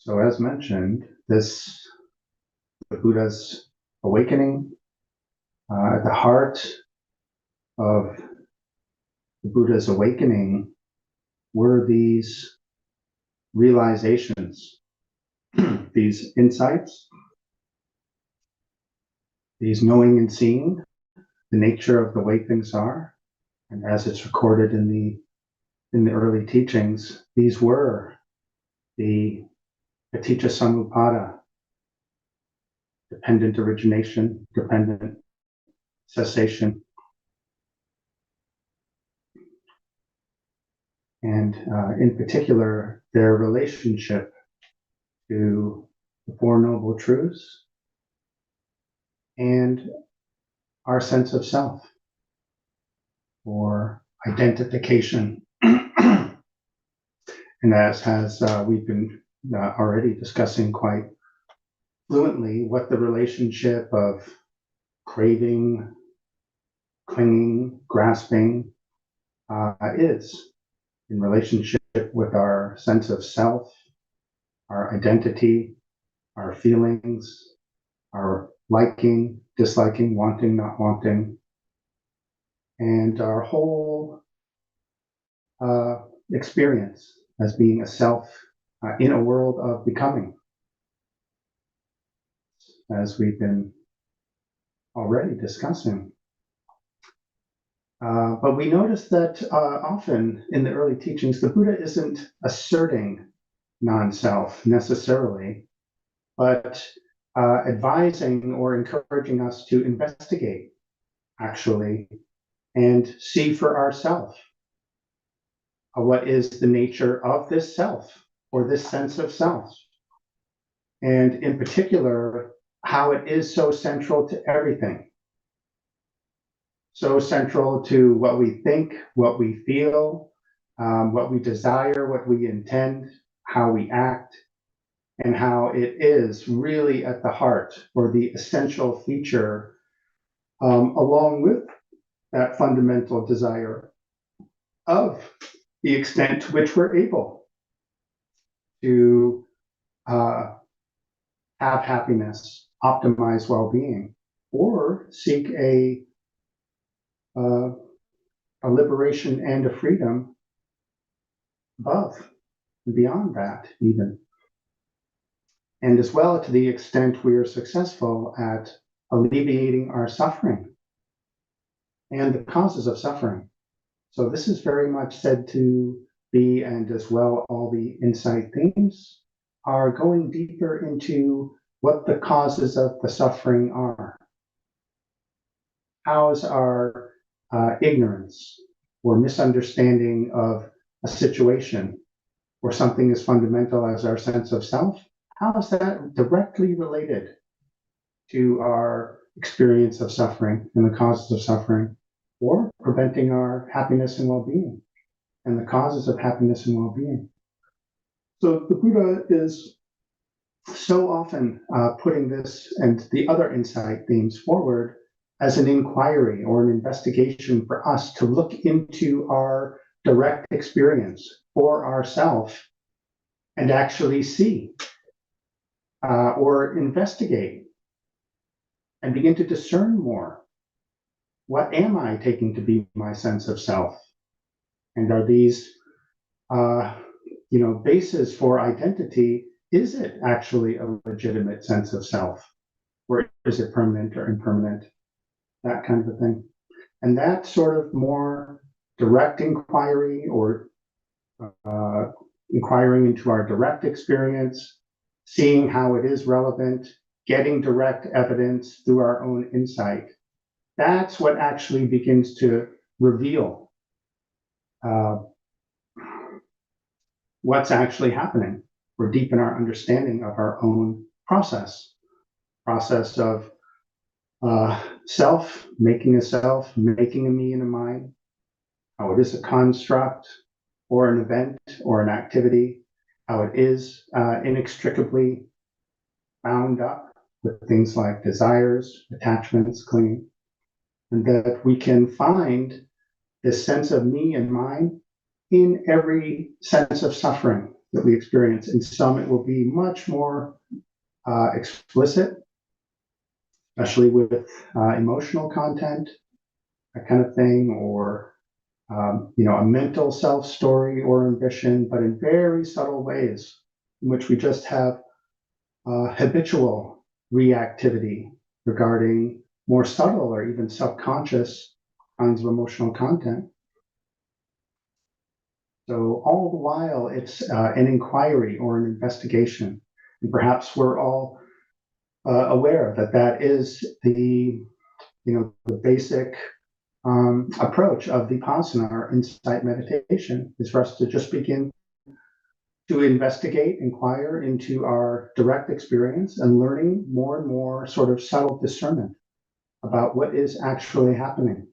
So as mentioned, the Buddha's awakening, at the heart of the Buddha's awakening were these realizations, these insights, these knowing and seeing the nature of the way things are. And as it's recorded in the early teachings, these were the paticca samuppada, dependent origination, dependent cessation, and in particular, their relationship to the Four Noble Truths and our sense of self, or identification. And as we've been already discussing quite fluently, what the relationship of craving, clinging, grasping is in relationship with our sense of self, our identity, our feelings, our liking, disliking, wanting, not wanting, and our whole experience as being a self in a world of becoming, as we've been already discussing. But we notice that often in the early teachings, the Buddha isn't asserting non-self necessarily, but advising or encouraging us to investigate, actually, and see for ourselves what is the nature of this self, or this sense of self. And in particular, how it is so central to everything. So central to what we think, what we feel, what we desire, what we intend, how we act, and how it is really at the heart, or the essential feature, along with that fundamental desire of the extent to which we're able to have happiness, optimize well-being, or seek a liberation and a freedom above and beyond that, even. And as well, to the extent we are successful at alleviating our suffering and the causes of suffering. So this is very much said to be, and as well, all the insight themes are going deeper into what the causes of the suffering are. How is our ignorance or misunderstanding of a situation or something as fundamental as our sense of self, how is that directly related to our experience of suffering and the causes of suffering, or preventing our happiness and well-being and the causes of happiness and well-being? So the Buddha is so often putting this and the other insight themes forward as an inquiry or an investigation for us to look into our direct experience for ourselves and actually see or investigate and begin to discern more. What am I taking to be my sense of self? And are these, bases for identity? Is it actually a legitimate sense of self? Or is it permanent or impermanent? That kind of a thing. And that sort of more direct inquiry, or inquiring into our direct experience, seeing how it is relevant, getting direct evidence through our own insight, that's what actually begins to reveal what's actually happening, or deepen our understanding of our own process of self, making a me and a mine, how it is a construct or an event or an activity, how it is inextricably bound up with things like desires, attachments, clinging, and that we can find this sense of me and mine in every sense of suffering that we experience. In some, it will be much more explicit, especially with emotional content, that kind of thing, or a mental self story or ambition, but in very subtle ways in which we just have habitual reactivity regarding more subtle or even subconscious kinds of emotional content. So all the while, it's an inquiry or an investigation. And perhaps we're all aware that that is the basic approach of Vipassana or insight meditation, is for us to just begin to investigate, inquire into our direct experience and learning more and more sort of subtle discernment about what is actually happening.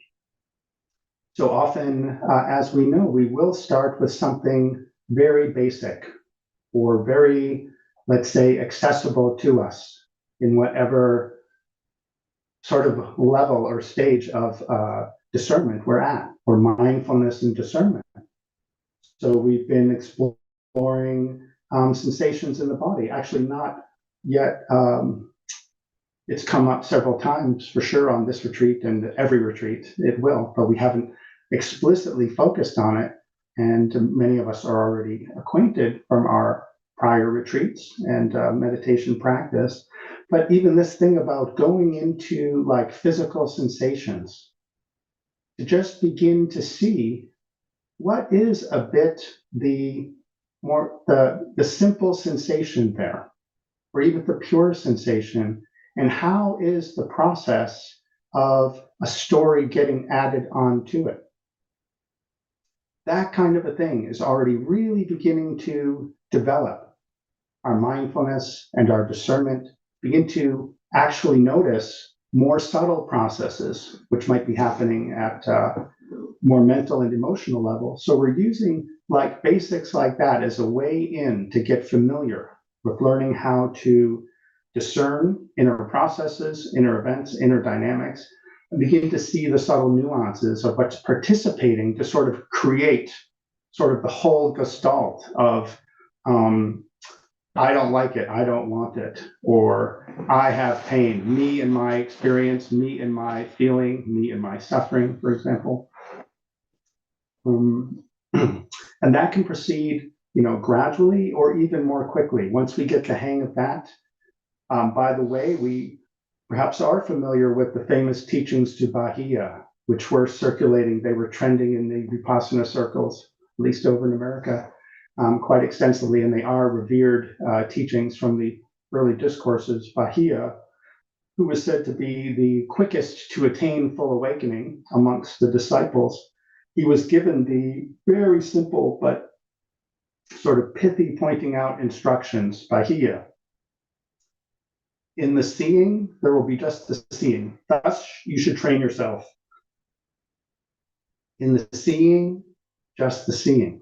So often, as we know, we will start with something very basic or very, let's say, accessible to us in whatever sort of level or stage of discernment we're at, or mindfulness and discernment. So we've been exploring sensations in the body. Actually, not yet. It's come up several times for sure on this retreat, and every retreat it will, but we haven't explicitly focused on it. And many of us are already acquainted from our prior retreats and meditation practice. But even this thing about going into like physical sensations, to just begin to see what is a bit the simple sensation there, or even the pure sensation, and how is the process of a story getting added onto it. That kind of a thing is already really beginning to develop our mindfulness and our discernment, begin to actually notice more subtle processes which might be happening at more mental and emotional level. So we're using like basics like that as a way in to get familiar with learning how to discern inner processes, inner events, inner dynamics, and begin to see the subtle nuances of what's participating to sort of create sort of the whole gestalt of I don't like it, I don't want it, or I have pain, me and my experience, me and my feeling, me and my suffering, for example. And that can proceed, gradually or even more quickly. Once we get the hang of that, by the way, we perhaps are familiar with the famous teachings to Bahia, which were circulating. They were trending in the Vipassana circles, at least over in America, quite extensively, and they are revered teachings from the early discourses. Bahia, who was said to be the quickest to attain full awakening amongst the disciples, he was given the very simple but sort of pithy pointing out instructions, Bahia. In the seeing, there will be just the seeing. Thus, you should train yourself. In the seeing, just the seeing.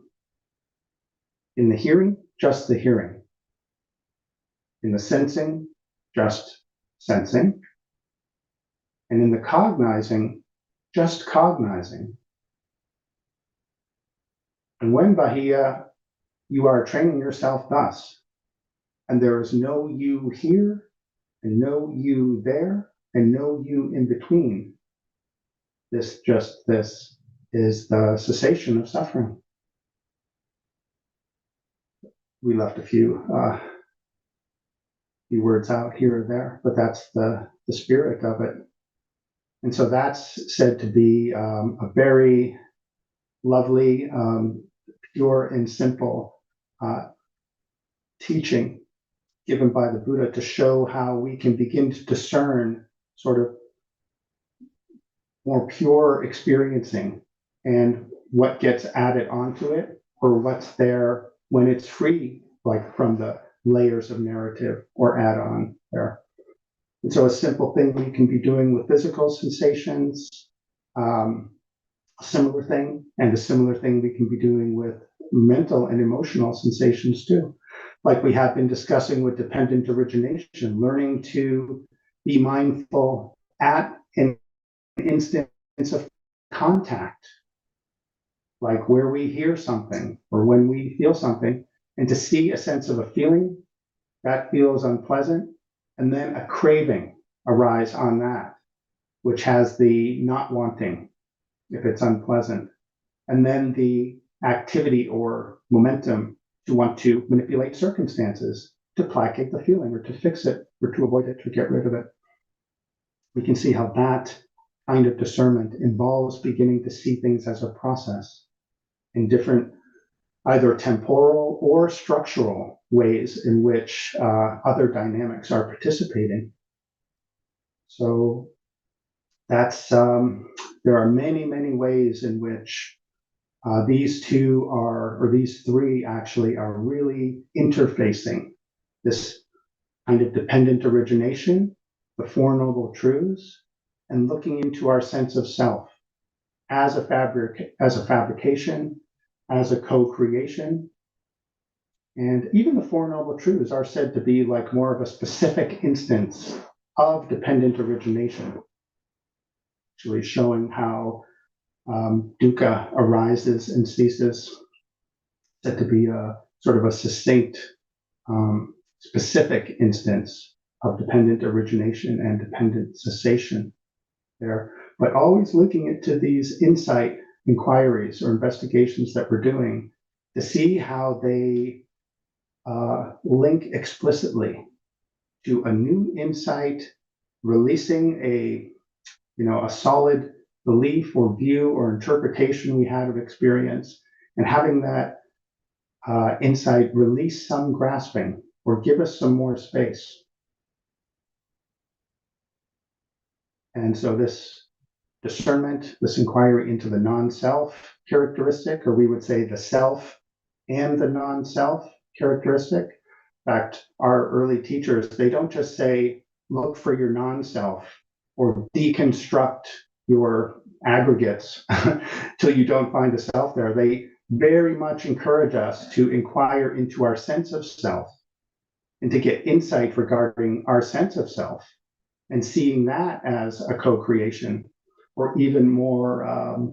In the hearing, just the hearing. In the sensing, just sensing. And in the cognizing, just cognizing. And when Bahia, you are training yourself thus, and there is no you here, and no you there, and no you in between. This is the cessation of suffering. We left a few words out here or there, but that's the spirit of it. And so that's said to be a very lovely, pure and simple teaching given by the Buddha to show how we can begin to discern sort of more pure experiencing and what gets added onto it, or what's there when it's free, like from the layers of narrative or add-on there. And so a simple thing we can be doing with physical sensations, a similar thing, and a similar thing we can be doing with mental and emotional sensations too. Like we have been discussing with dependent origination, learning to be mindful at an instance of contact, like where we hear something or when we feel something, and to see a sense of a feeling that feels unpleasant, and then a craving arise on that, which has the not wanting if it's unpleasant, and then the activity or momentum to want to manipulate circumstances to placate the feeling or to fix it or to avoid it, to get rid of it. We can see how that kind of discernment involves beginning to see things as a process in different, either temporal or structural ways in which other dynamics are participating. So that's, there are many, many ways in which these three actually are really interfacing this kind of dependent origination, the Four Noble Truths, and looking into our sense of self as a fabrication, as a co-creation. And even the Four Noble Truths are said to be like more of a specific instance of dependent origination, actually showing how dukkha arises and ceases, said to be a sort of a succinct, specific instance of dependent origination and dependent cessation there, but always linking it to these insight inquiries or investigations that we're doing to see how they link explicitly to a new insight, releasing a solid belief or view or interpretation we had of experience, and having that insight release some grasping or give us some more space. And so this discernment, this inquiry into the non-self characteristic, or we would say the self and the non-self characteristic. In fact, our early teachers, they don't just say, look for your non-self or deconstruct your aggregates till you don't find a self there. They very much encourage us to inquire into our sense of self and to get insight regarding our sense of self and seeing that as a co-creation, or even more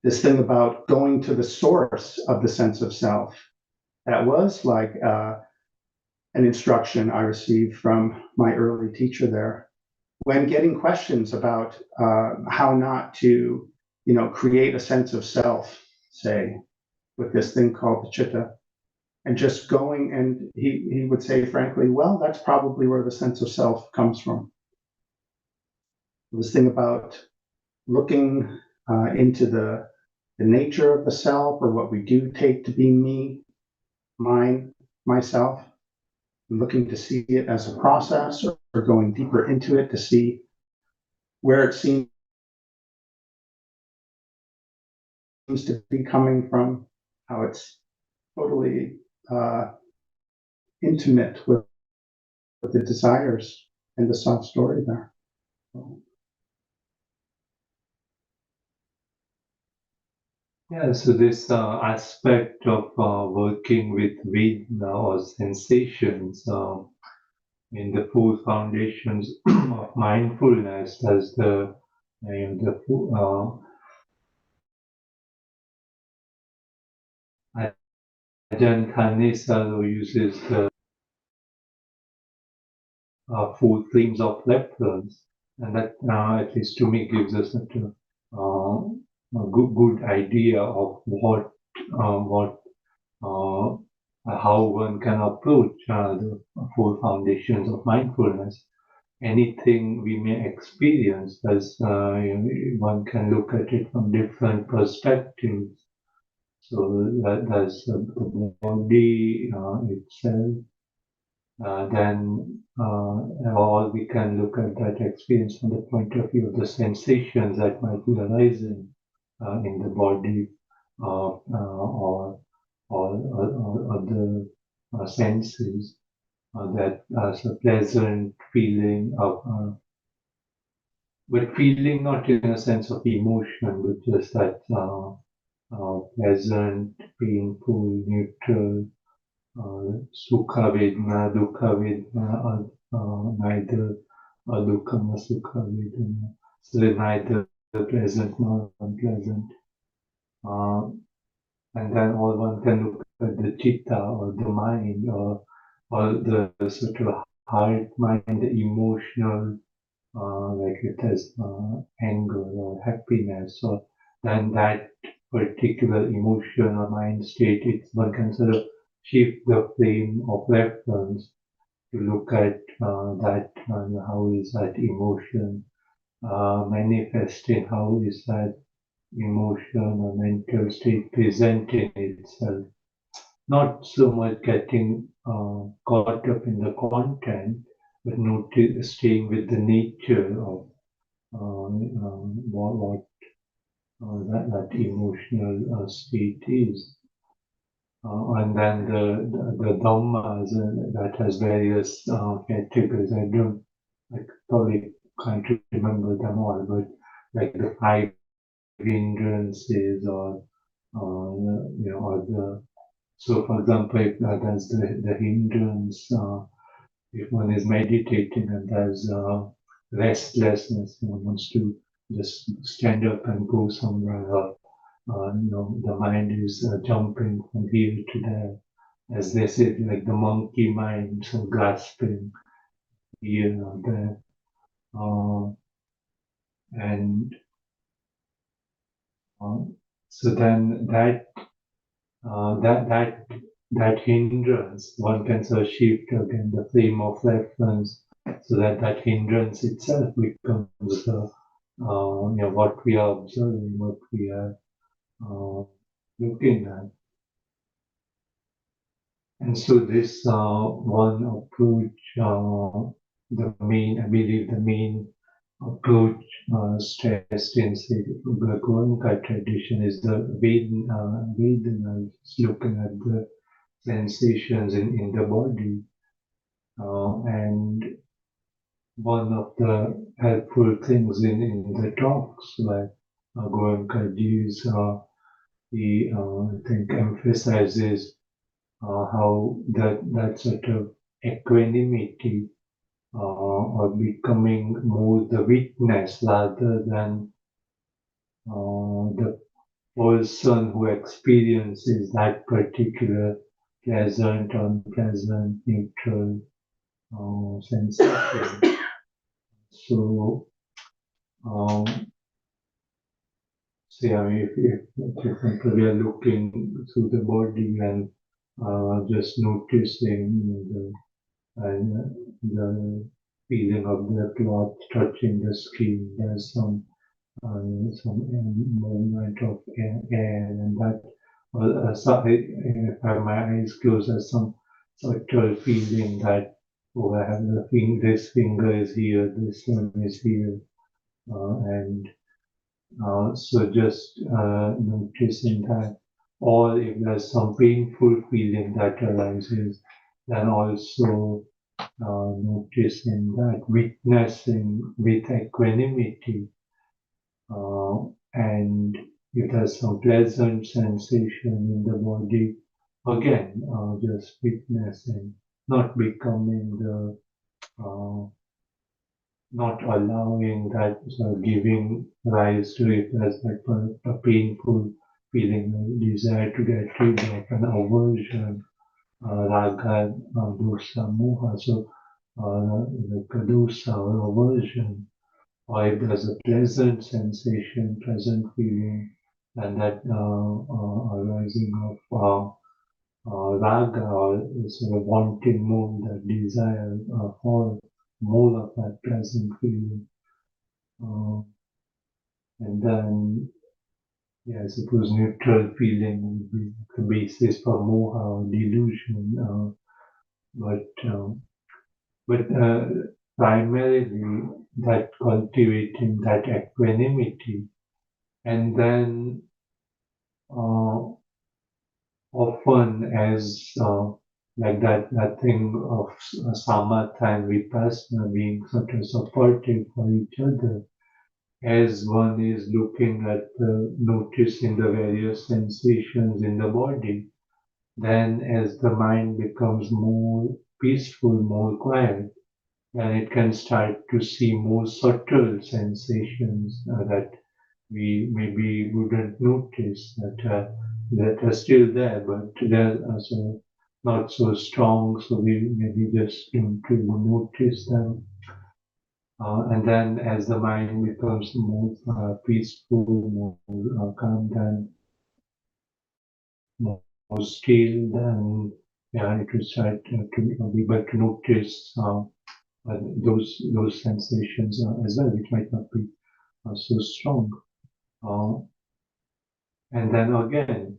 this thing about going to the source of the sense of self. That was like an instruction I received from my early teacher there. When getting questions about how not to, create a sense of self, say, with this thing called the chitta, and just going, and he would say, frankly, well, that's probably where the sense of self comes from. This thing about looking into the nature of the self, or what we do take to be me, mine, myself, and looking to see it as a process, or going deeper into it to see where it seems to be coming from, how it's totally intimate with the desires and the self story there. Yeah, so this aspect of working with Vedana or sensations in the four foundations of mindfulness, as the Ajahn Thanesaro uses the four streams of reference, and that at least to me gives us a good idea of how one can approach the four foundations of mindfulness. Anything we may experience, as one can look at it from different perspectives. So there's the body itself. Then or we can look at that experience from the point of view of the sensations that might be arising in the body, or the senses, that as a pleasant feeling of, but feeling not in a sense of emotion, but just that pleasant, painful, neutral, sukha vedana, dukkha vedana, neither dukkha nor sukha vedana, so neither pleasant nor unpleasant. And then all one can look the chitta or the mind or the sort of heart, mind, the emotional, like it has anger or happiness, or then that particular emotion or mind state, one can sort of shift the frame of reference to look at that, how is that emotion manifesting, how is that emotion or mental state presenting itself. Not so much getting caught up in the content, but staying with the nature of what that emotional state is. And then the Dhammas that has various categories. I probably can't remember them all, but like the five hindrances or the, so for example, if there's the hindrance, if one is meditating and there's restlessness, one wants to just stand up and go somewhere, or the mind is jumping from here to there, as they say, like the monkey mind, so grasping here or there, and so then that hindrance, one can sort of shift again the frame of reference, so that hindrance itself becomes what we are observing, what we are looking at. And so this one approach, I believe the main approach stressed in, say, the Goenka tradition is the Vedana, looking at the sensations in the body. And one of the helpful things in the talks, like Goenka gives, he, I think, emphasizes how that sort of equanimity or becoming more the witness rather than the person who experiences that particular pleasant, unpleasant, neutral sensation. So, say, I mean, if for example, we are looking through the body and just noticing the feeling of the cloth touching the skin, there's some movement of air, and that, if I have my eyes closed, there's some subtle feeling that, oh, I have this finger is here, this one is here, and so just noticing that, or if there's some painful feeling that arises, then also noticing that, witnessing with equanimity, and if there's some pleasant sensation in the body, again, just witnessing, not becoming not allowing that, giving rise to it as like a painful feeling, a desire to get rid of, an aversion, raga, dosa, moha. So, like a dosa or aversion, or if there's a pleasant sensation, pleasant feeling, and that arising of raga, or sort of wanting more, that desire for more of that pleasant feeling. And then, I suppose neutral feeling would be the basis for moha or delusion. But primarily that cultivating that equanimity, and then often as like that thing of samatha and vipassana being sort of supportive for each other, as one is looking at noticing the various sensations in the body, then as the mind becomes more peaceful, more quiet, then it can start to see more subtle sensations that we maybe wouldn't notice, that that are still there, but they're also not so strong, so we maybe just don't really notice them. And then as the mind becomes more peaceful, more calm, then more still, then it will start to be able to notice those sensations as well, which might not be so strong. And then again,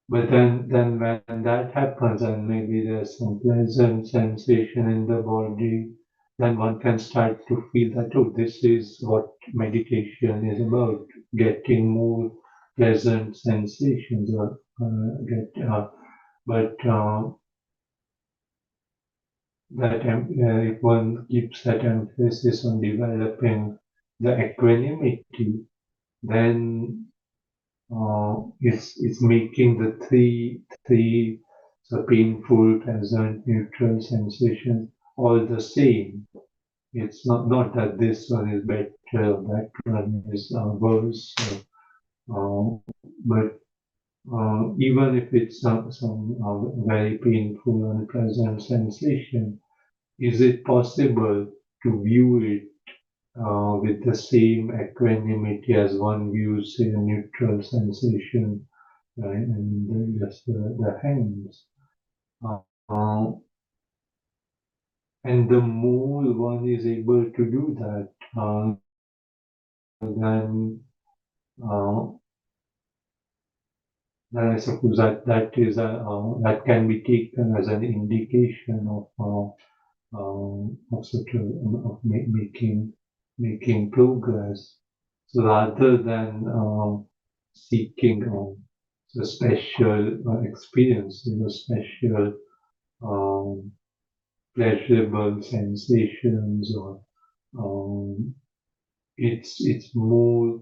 but then when that happens, and maybe there's some pleasant sensation in the body, then one can start to feel that, oh, this is what meditation is about, getting more pleasant sensations, or but that if one keeps that emphasis on developing the equanimity, then it's making the three so painful, pleasant, neutral sensation all the same. It's not that this one is better or that one is worse, but even if it's some very painful, unpleasant sensation, is it possible to view it with the same equanimity as one views a neutral sensation, right? And just the hands. And the more one is able to do that, then I suppose that can be taken as an indication of making progress. So rather than seeking a special experience, special pleasurable sensations, or it's more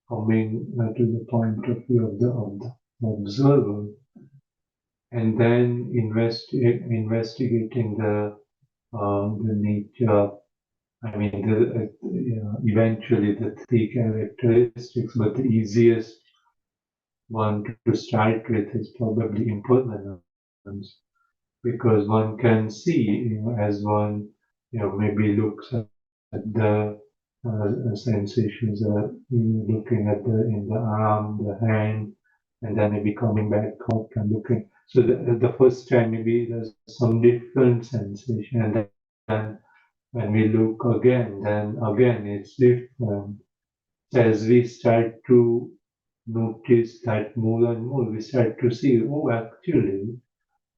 coming to the point of view of the observer, and then investigating the nature. I mean, eventually the three characteristics, but the easiest one to start with is probably impermanence, because one can see, as one, maybe looks at the sensations, looking at in the arm, the hand, and then maybe coming back out and looking. So the first time maybe there's some different sensation, and then when we look again, then again it's different. So as we start to notice that more and more, we start to see, oh, actually,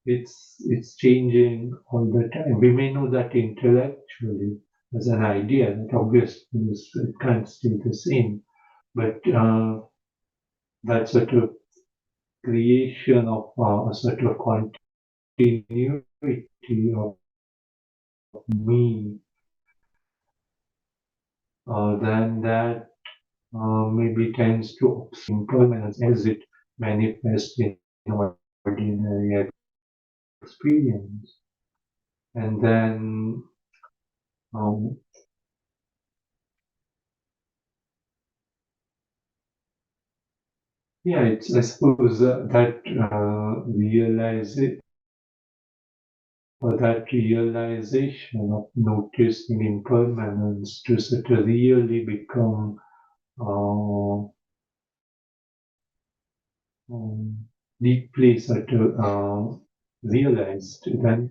it's changing all the time. We may know that intellectually as an idea, that obviously it can't stay the same, but that sort of creation of a sort of continuity of me, then that maybe tends to impermanence as it manifests in ordinary experience. And then I suppose that realization of noticing impermanence to sort of really become deeply sort of realized, then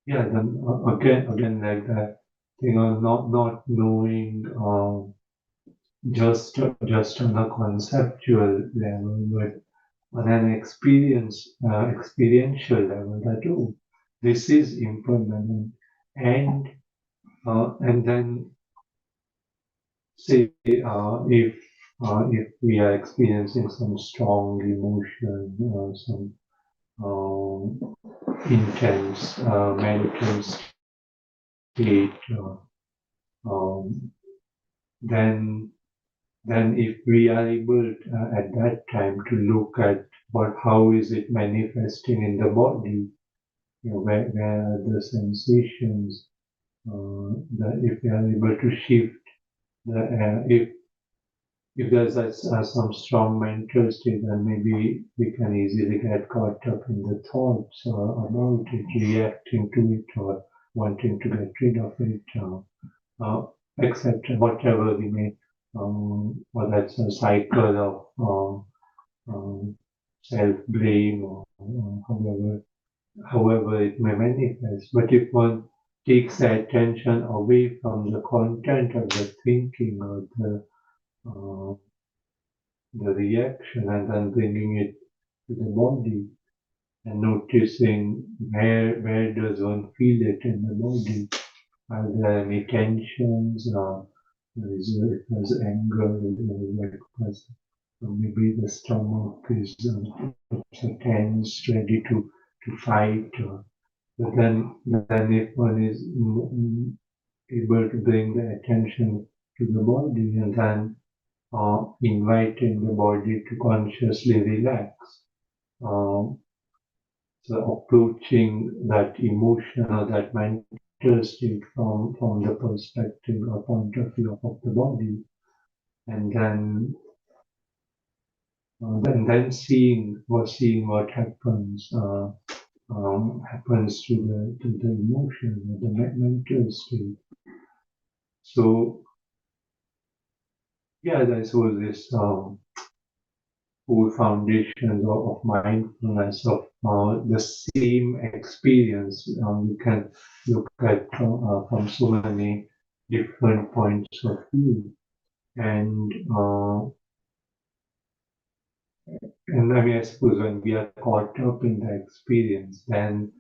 then again like that, not knowing just on a conceptual level, but on an experiential level, that, oh, this is impermanent, and then say if we are experiencing some strong emotion, some intense mental state, then if we are able at that time to look at how is it manifesting in the body, where are the sensations, that if we are able to shift if if there's some strong mental state, then maybe we can easily get caught up in the thoughts about it, reacting to it, or wanting to get rid of it, accept whatever we may, or that's a cycle of self-blame, or however it may manifest. But if one takes the attention away from the content of the thinking or the reaction, and then bringing it to the body and noticing where does one feel it in the body. Are there any tensions, or if there's anger, or maybe the stomach is so tense, ready to fight. But then if one is able to bring the attention to the body, and then inviting the body to consciously relax. So approaching that emotion or that mental state from the perspective or point of view of the body, and then seeing what happens happens to the emotion or the mental state. So yeah, I suppose this whole foundations of mindfulness, of the same experience you can look at from so many different points of view. And I mean, I suppose when we are caught up in the experience, then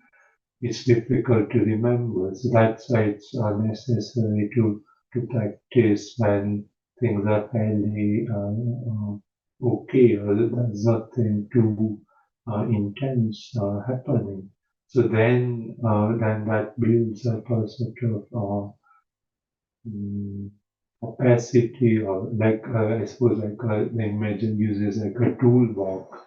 it's difficult to remember. So that's why it's necessary to practice when things are fairly okay, or there's nothing too intense happening. So then that builds up a sort of capacity, or like I suppose like the image uses like a toolbox.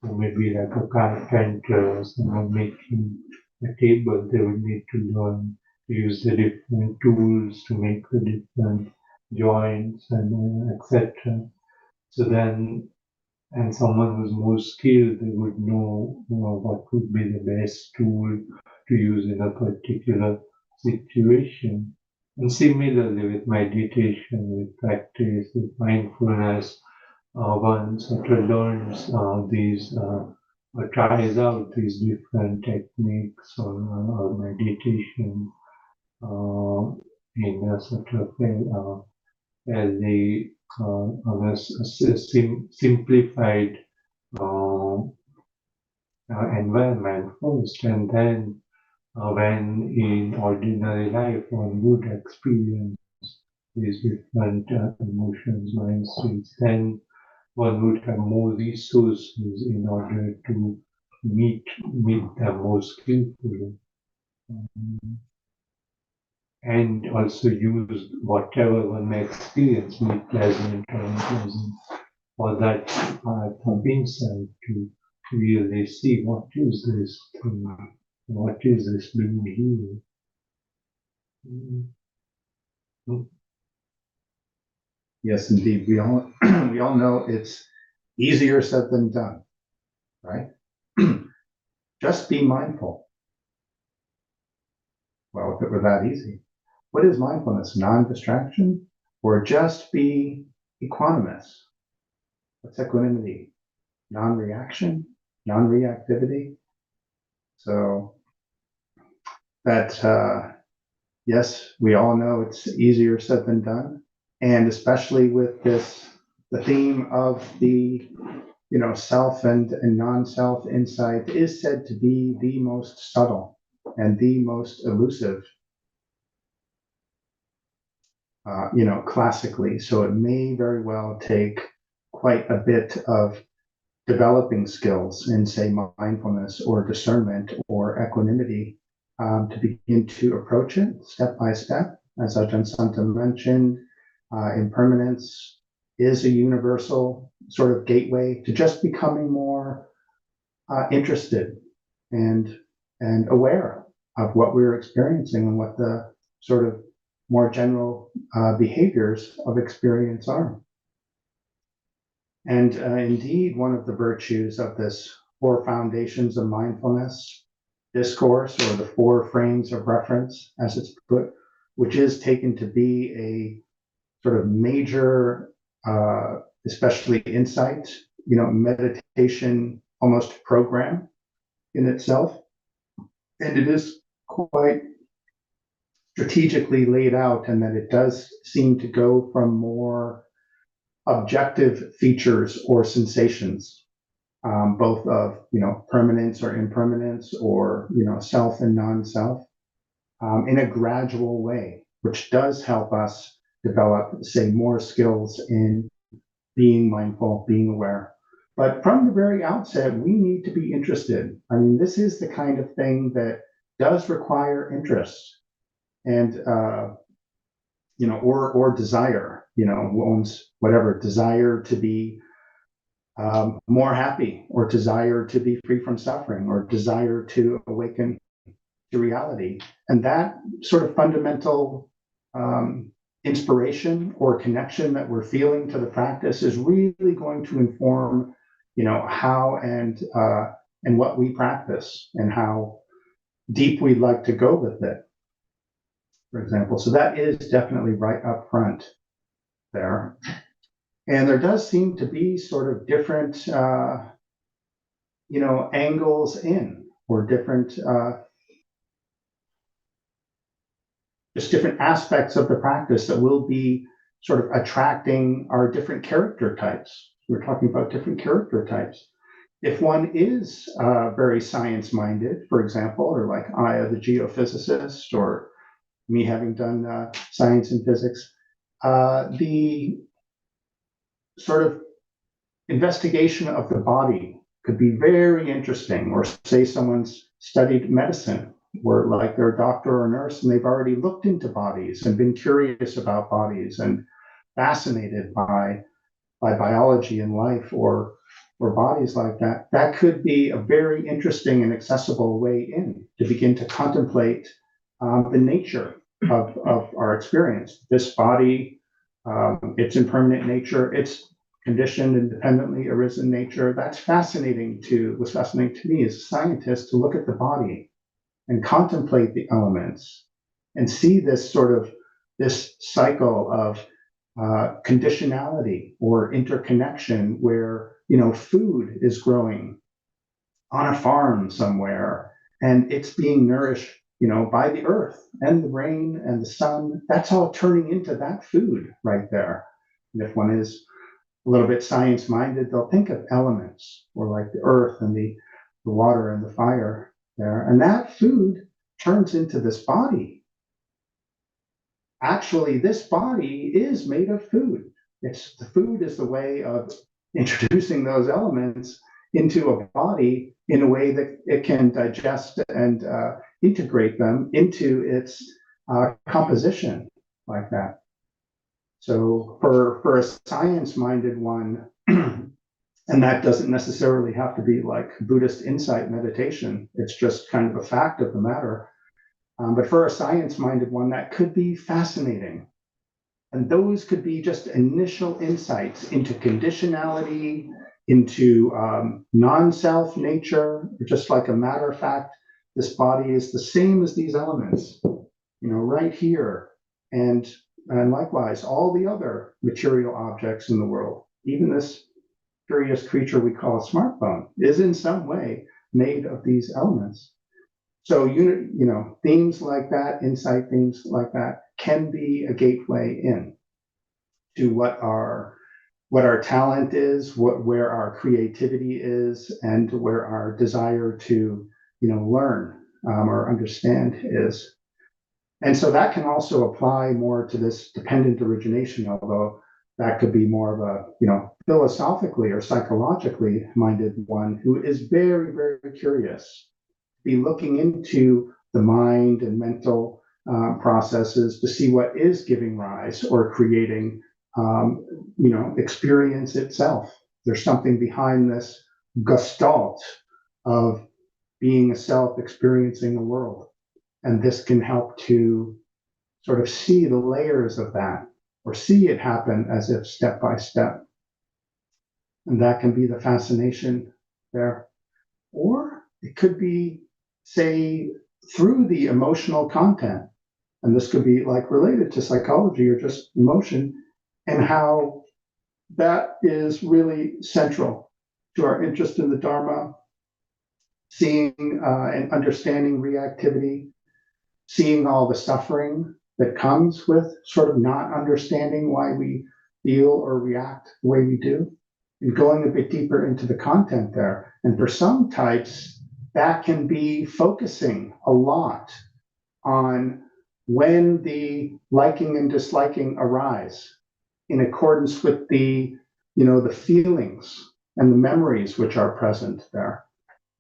So maybe like a carpenter or someone making a table, they would need to learn to use the different tools to make the different joints and etc. So then, and someone who's more skilled, they would know, what would be the best tool to use in a particular situation. And similarly with meditation, with practice, with mindfulness, one sort of learns these or tries out these different techniques or meditation in a sort of fairly on a simplified environment first, and then when in ordinary life one would experience these different emotions, mind states, then one would have more resources in order to meet them more skillfully, and also use whatever one may experience, be pleasant or unpleasant, for that part of insight to really see what is this thing, what is this being here. Yes, indeed. We all we all know it's easier said than done, right? Just be mindful. Well, if it were that easy. What is mindfulness? Non-distraction, or just be equanimous? What's equanimity? Non-reaction, non-reactivity. So that yes, we all know it's easier said than done, and especially with the theme of the self and non-self insight is said to be the most subtle and the most elusive, classically. So it may very well take quite a bit of developing skills in, say, mindfulness or discernment or equanimity to begin to approach it step by step. As Ajahn Santa mentioned, impermanence is a universal sort of gateway to just becoming more interested and aware of what we're experiencing and what the sort of more general behaviors of experience are. And indeed, one of the virtues of this four foundations of mindfulness discourse, or the four frames of reference, as it's put, which is taken to be a sort of major, especially insight, meditation almost program in itself. And it is quite strategically laid out, and that it does seem to go from more objective features or sensations, both of permanence or impermanence, or self and non-self, in a gradual way, which does help us develop, say, more skills in being mindful, being aware. But from the very outset, we need to be interested. I mean, this is the kind of thing that does require interest, and or desire, one's whatever desire to be more happy, or desire to be free from suffering, or desire to awaken to reality. And that sort of fundamental inspiration or connection that we're feeling to the practice is really going to inform, how and what we practice, and how deep we'd like to go with it, for example. So that is definitely right up front there. And there does seem to be sort of different, angles in, or different, just different aspects of the practice that will be sort of attracting our different character types. We're talking about different character types. If one is very science-minded, for example, or like Aya, the geophysicist, or me having done science and physics, the sort of investigation of the body could be very interesting. Or say someone's studied medicine, or like they're a doctor or a nurse, and they've already looked into bodies and been curious about bodies and fascinated by biology and life, or bodies like that. That could be a very interesting and accessible way in to begin to contemplate the nature of our experience. This body, its impermanent nature, its conditioned, independently arisen nature. That's was fascinating to me as a scientist, to look at the body and contemplate the elements, and see this cycle of conditionality or interconnection, where food is growing on a farm somewhere, and it's being nourished by the earth and the rain and the sun. That's all turning into that food right there. And if one is a little bit science-minded, they'll think of elements, or like the earth and the water and the fire there, and that food turns into this body. Actually, this body is made of food. The food is the way of introducing those elements into a body in a way that it can digest and integrate them into its composition like that. So for a science-minded one, and that doesn't necessarily have to be like Buddhist insight meditation, it's just kind of a fact of the matter. But for a science-minded one, that could be fascinating. And those could be just initial insights into conditionality, into non-self nature. Just like a matter of fact, this body is the same as these elements, right here. And likewise, all the other material objects in the world, even this curious creature we call a smartphone, is in some way made of these elements. So, themes like that, insight themes like that, can be a gateway in to what our talent is, where our creativity is, and where our desire to, learn or understand is. And so that can also apply more to this dependent origination, although that could be more of a, philosophically or psychologically minded one who is very, very curious, be looking into the mind and mental processes to see what is giving rise or creating, experience itself. There's something behind this gestalt of being a self experiencing a world. And this can help to sort of see the layers of that, or see it happen as if step by step. And that can be the fascination there. Or it could be, say, through the emotional content. And this could be like related to psychology or just emotion, and how that is really central to our interest in the Dharma, seeing and understanding reactivity, seeing all the suffering that comes with sort of not understanding why we feel or react the way we do, and going a bit deeper into the content there. And for some types, that can be focusing a lot on when the liking and disliking arise in accordance with the, the feelings and the memories which are present there,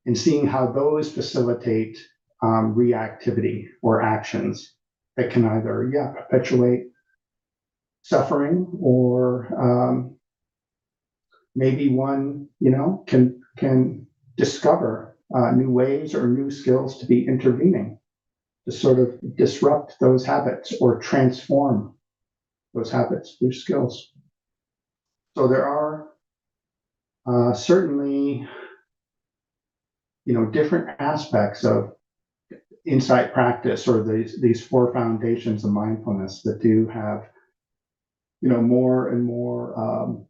and seeing how those facilitate reactivity or actions that can either, perpetuate suffering, or maybe one, can discover new ways or new skills to be intervening, to sort of disrupt those habits or transform those habits through skills. So there are certainly, different aspects of insight practice, or these four foundations of mindfulness, that do have, more and more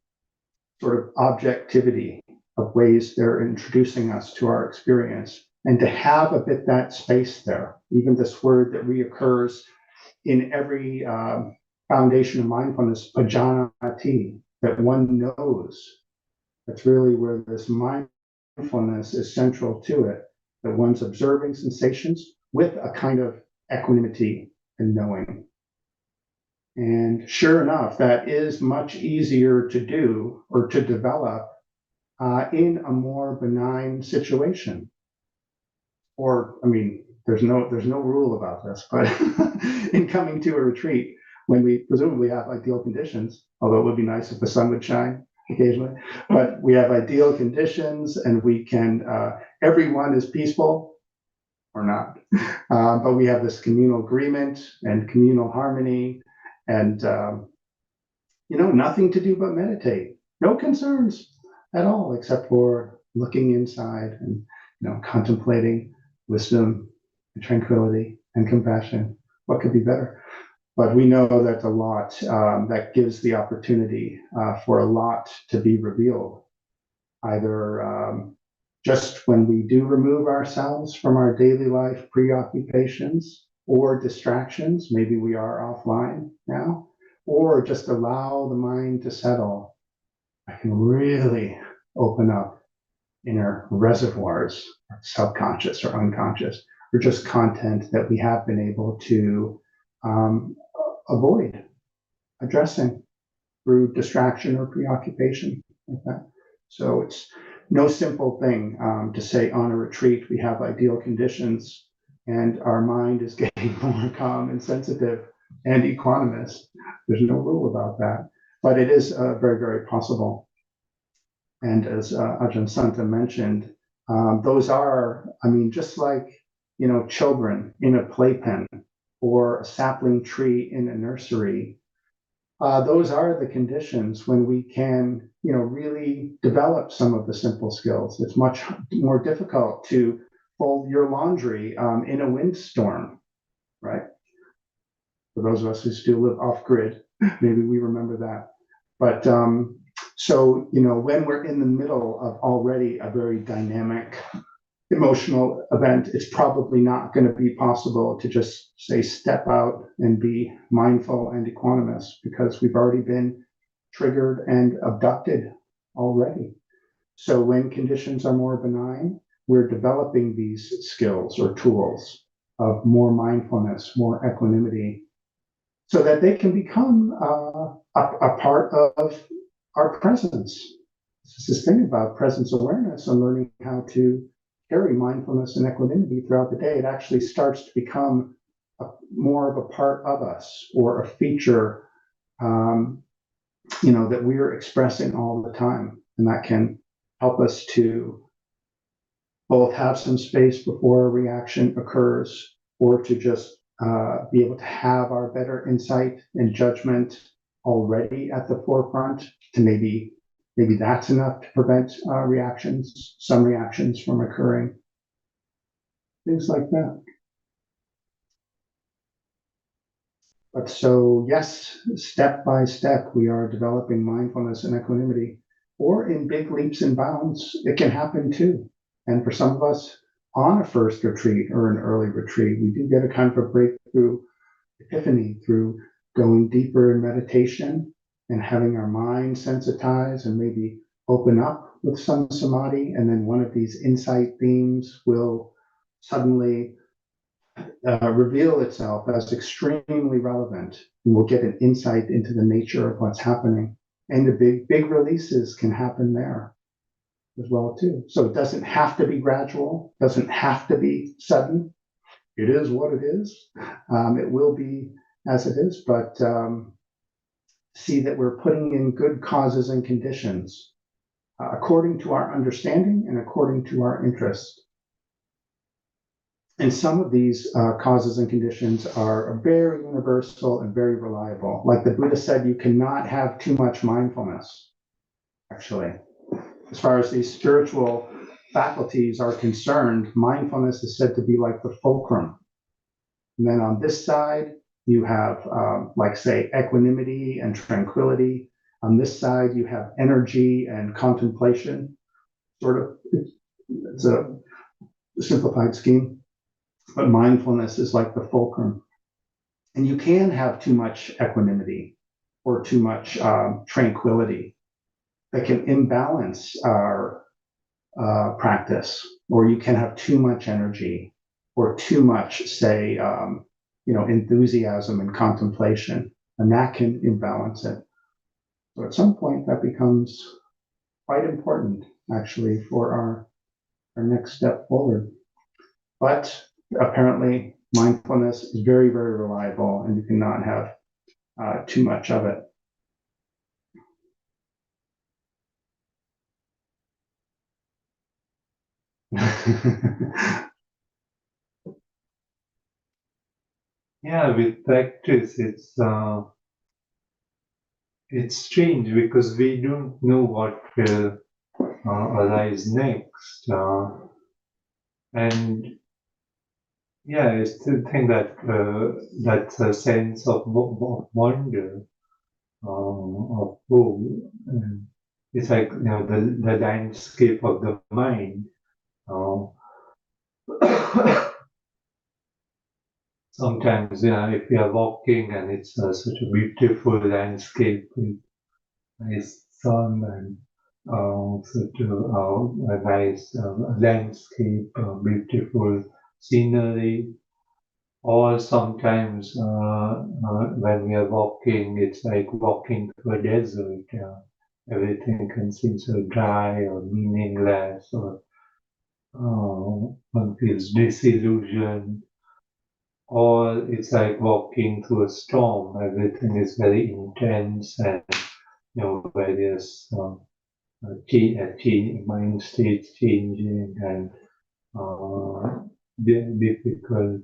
sort of objectivity of ways they're introducing us to our experience. And to have a bit that space there, even this word that reoccurs in every foundation of mindfulness, pajanati, that one knows. That's really where this mindfulness is central to it, that one's observing sensations with a kind of equanimity and knowing. And sure enough, that is much easier to do or to develop in a more benign situation. Or, I mean, there's no rule about this, but in coming to a retreat, when we presumably have ideal conditions, although it would be nice if the sun would shine occasionally, but we have ideal conditions, and we can, everyone is peaceful or not, but we have this communal agreement and communal harmony, and nothing to do but meditate, no concerns at all, except for looking inside and contemplating wisdom and tranquility and compassion. What could be better? But we know that a lot, that gives the opportunity for a lot to be revealed, either just when we do remove ourselves from our daily life preoccupations or distractions, maybe we are offline now, or just allow the mind to settle. I can really open up inner reservoirs, subconscious or unconscious, or just content that we have been able to avoid addressing through distraction or preoccupation like that. So it's no simple thing to say on a retreat we have ideal conditions and our mind is getting more calm and sensitive and equanimous. There's no rule about that, but it is very, very possible. And as Ajahn Santa mentioned, those are, just like, children in a playpen or a sapling tree in a nursery, those are the conditions when we can, really develop some of the simple skills. It's much more difficult to fold your laundry in a windstorm, right? For those of us who still live off grid, maybe we remember that. But so, when we're in the middle of already a very dynamic emotional event, it's probably not going to be possible to just say step out and be mindful and equanimous, because we've already been triggered and abducted already. So when conditions are more benign, we're developing these skills or tools of more mindfulness, more equanimity, so that they can become a part of our presence. It's this thing about presence awareness and learning how to carry mindfulness and equanimity throughout the day. It actually starts to become more of a part of us, or a feature, that we're expressing all the time. And that can help us to both have some space before a reaction occurs, or to just be able to have our better insight and judgment already at the forefront, to maybe maybe that's enough to prevent some reactions from occurring. Things like that. But so, yes, step by step, we are developing mindfulness and equanimity, or in big leaps and bounds, it can happen too. And for some of us, on a first retreat or an early retreat, we do get a kind of a breakthrough epiphany through going deeper in meditation and having our mind sensitize and maybe open up with some samadhi. And then one of these insight themes will suddenly reveal itself as extremely relevant. And we'll get an insight into the nature of what's happening. And the big releases can happen there as well too. So it doesn't have to be gradual, doesn't have to be sudden. It is what it is. It will be as it is, but see that we're putting in good causes and conditions according to our understanding and according to our interest. And some of these causes and conditions are very universal and very reliable. Like the Buddha said, you cannot have too much mindfulness, actually. As far as these spiritual faculties are concerned, mindfulness is said to be like the fulcrum. And then on this side, you have, like, say, equanimity and tranquility. On this side, you have energy and contemplation. Sort of, it's a simplified scheme. But mindfulness is like the fulcrum. And you can have too much equanimity or too much tranquility that can imbalance our practice, or you can have too much energy or too much, say, enthusiasm and contemplation, and that can imbalance it. So at some point that becomes quite important, actually, for our next step forward. But apparently mindfulness is very, very reliable, and you cannot have too much of it. Yeah, with practice, it's strange because we don't know what will arise next, and yeah, I still think that that's a sense of wonder, of it's like, the landscape of the mind. Sometimes, if we are walking and it's such a beautiful landscape with nice sun and such a nice landscape, beautiful scenery. Or sometimes when we are walking, it's like walking through a desert. Everything can seem so dry or meaningless, or one feels disillusioned. Or it's like walking through a storm. Everything is very intense, and various mind states changing, and difficult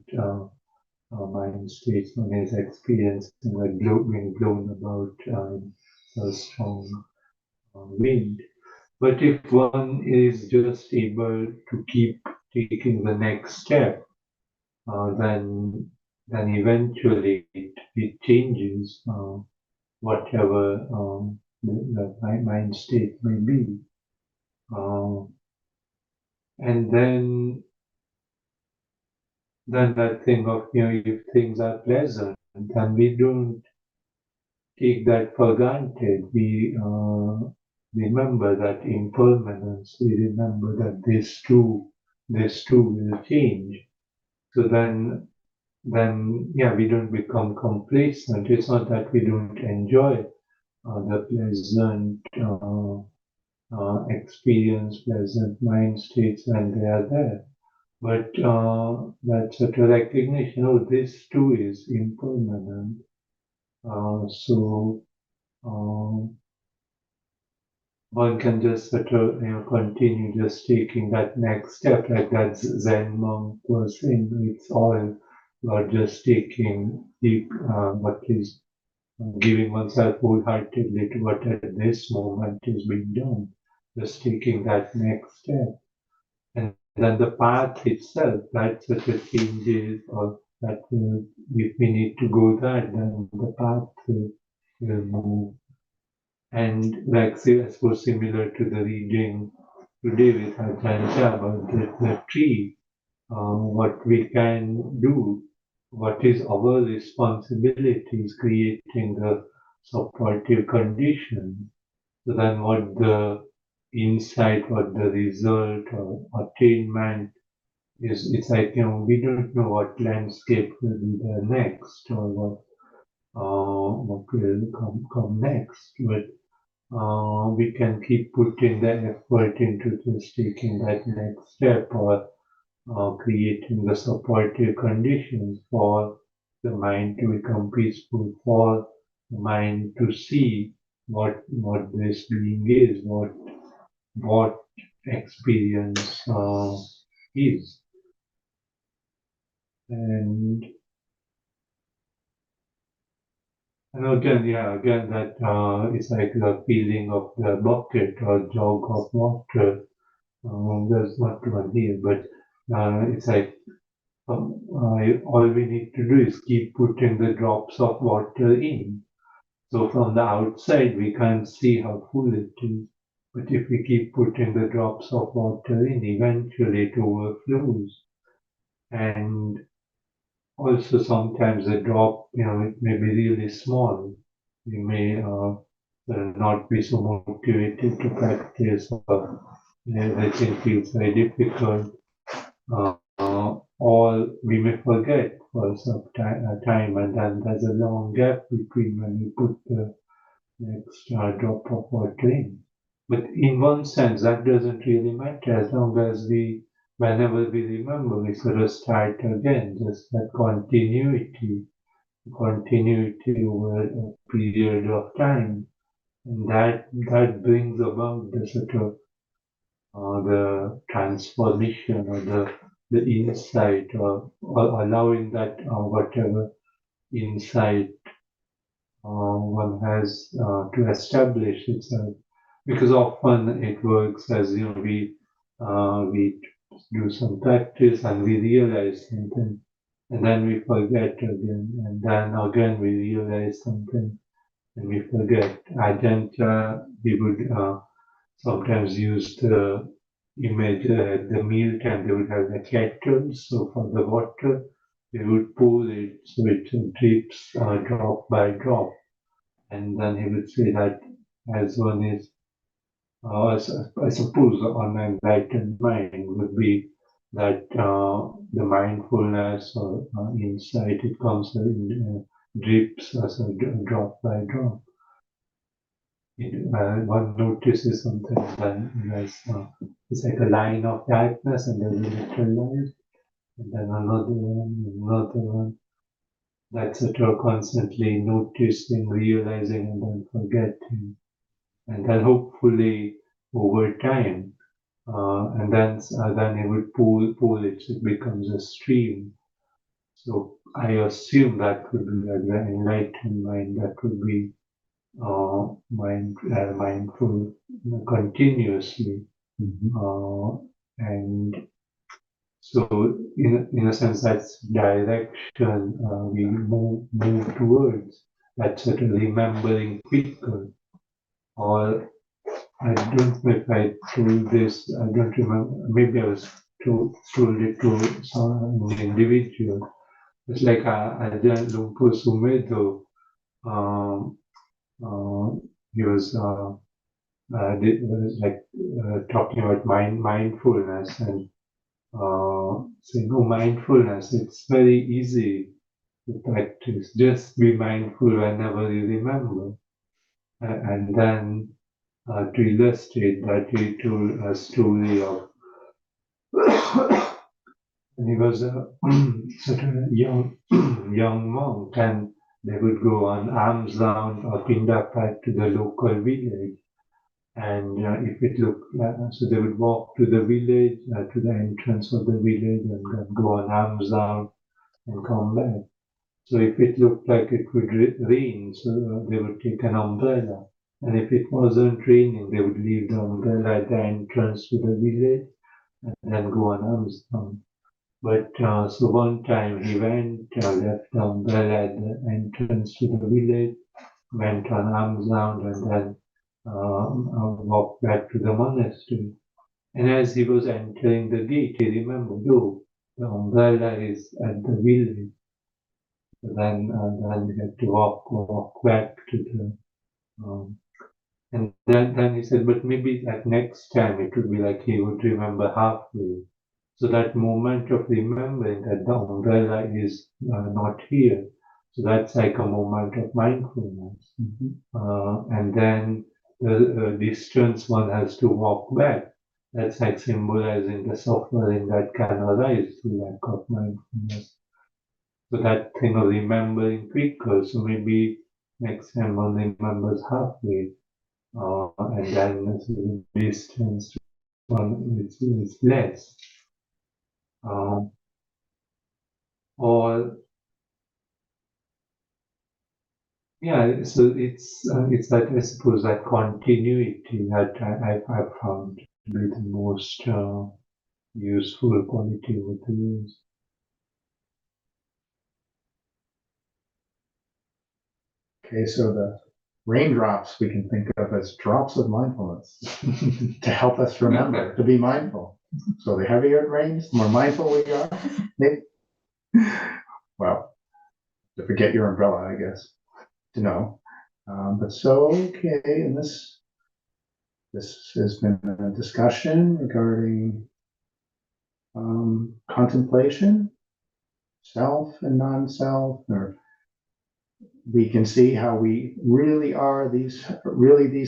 mind states one is experiencing, like being blown about in a strong wind. But if one is just able to keep taking the next step, then eventually it changes whatever the mind state may be. And then that thing of, if things are pleasant, then we don't take that for granted. We remember that impermanence. We remember that this too will change. So then we don't become complacent. It's not that we don't enjoy the pleasant experience, pleasant mind states when they are there. But that's such a recognition, this too is impermanent. So one can just sort of continue just taking that next step, like that Zen monk was saying. It's all about just taking what is giving oneself wholeheartedly to what at this moment is being done, just taking that next step. And then the path itself, that such a changes, or that if we need to go that, then the path will move. And like, say, I suppose similar to the reading today with Ajahn about the tree, what we can do, what is our responsibility is creating the supportive condition. So then what the insight, what the result or attainment is, it's like, we don't know what landscape will be there next or what will come next, but we can keep putting the effort into just taking that next step or creating the supportive conditions for the mind to become peaceful, for the mind to see what this being is, what experience is. And again, that it's like the feeling of the bucket or jug of water. There's not one here, but it's like all we need to do is keep putting the drops of water in. So from the outside, we can't see how full it is. But if we keep putting the drops of water in, eventually it overflows. And also sometimes the drop, it may be really small. We may not be so motivated to practice, or everything feels very difficult. Or we may forget for some time, and then there's a long gap between when we put the next drop of water in. But in one sense, that doesn't really matter as long as whenever we remember, we sort of start again, just that continuity over a period of time. And that brings about the sort of the transformation or the insight or allowing that whatever insight one has to establish itself, because often it works as we do some practice and we realize something, and then we forget again, and then again we realize something and we forget. Ajahn, we would sometimes use the image at the meal time. They would have the kettles, so for the water they would pour it so it drips drop by drop. And then he would say that as one is, I suppose, on an enlightened mind would be that the mindfulness or insight, it comes in drips as a drop by drop. One notices something, then it's like a line of darkness, and there's a little light, and then another one. That's sort of constantly noticing, realizing, and then forgetting. And then hopefully over time, and then it would pull it, so it becomes a stream. So I assume that could be like the enlightened mind, that could be mindful continuously. And so in a sense, that's direction we move towards, that sort of remembering quicker. Or I don't know if I told this, I don't remember, maybe I was told it to some individual. It's like Ajahn Lumpur Sumedho, he was talking about mindfulness, and saying, oh, mindfulness, it's very easy to practice. Just be mindful whenever you remember. And then to illustrate that, he told a story of and he was a sort of a young monk, and they would go on alms round or pindapat to the local village. And if it looked, so they would walk to the village, to the entrance of the village, and then go on alms round and come back. So if it looked like it would rain, so they would take an umbrella. And if it wasn't raining, they would leave the umbrella at the entrance to the village and then go on arms down. But so one time he went, left the umbrella at the entrance to the village, went on arms round, and then walked back to the monastery. And as he was entering the gate, he remembered, oh, the umbrella is at the village. So then he had to walk back to the. And then he said, but maybe that next time it would be like he would remember halfway. So that moment of remembering that the umbrella is not here. So that's like a moment of mindfulness. And then the distance one has to walk back. That's like symbolizing the suffering that can arise through lack of mindfulness. So that thing of remembering quicker. So maybe next time one remembers halfway. And then the distance one is less. Or yeah, so it's that, I suppose, that continuity that I've found to be the most useful quality with the years. Okay, so the raindrops we can think of as drops of mindfulness to help us remember to be mindful. So the heavier it rains, the more mindful we are. Well, to forget your umbrella, I guess, to know. But so, okay, and this has been a discussion regarding contemplation, self and non-self, or we can see how we really are these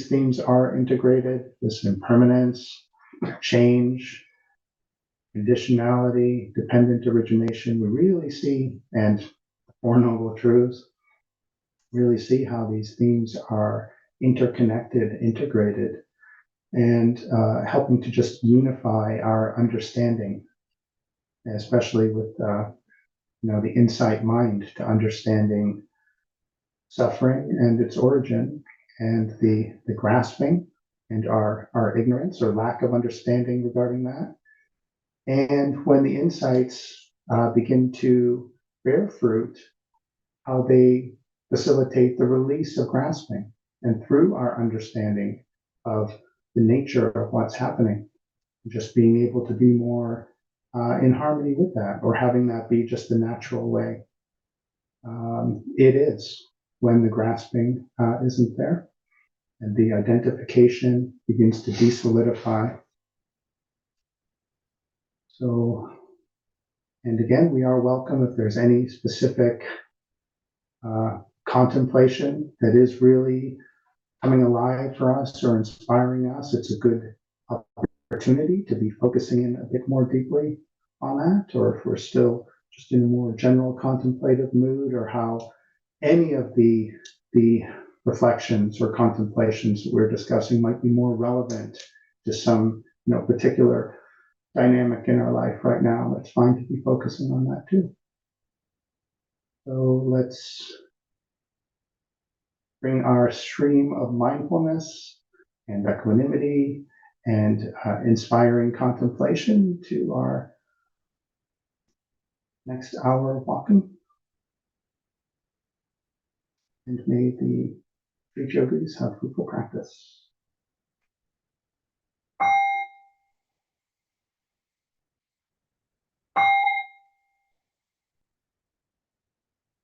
themes are integrated, this impermanence, change, conditionality, dependent origination. We really see, and Four Noble Truths, really see how these themes are interconnected, integrated, and helping to just unify our understanding, especially with the insight mind to understanding suffering and its origin, and the grasping and our ignorance or lack of understanding regarding that. And when the insights begin to bear fruit, how they facilitate the release of grasping, and through our understanding of the nature of what's happening, just being able to be more in harmony with that, or having that be just the natural way it is when the grasping isn't there, and the identification begins to desolidify. So, and again, we are welcome if there's any specific contemplation that is really coming alive for us or inspiring us. It's a good opportunity to be focusing in a bit more deeply on that, or if we're still just in a more general contemplative mood, or how any of the reflections or contemplations that we're discussing might be more relevant to some particular dynamic in our life right now. It's fine to be focusing on that too. So let's bring our stream of mindfulness and equanimity and inspiring contemplation to our next hour of walking. And may the great yogis have fruitful practice.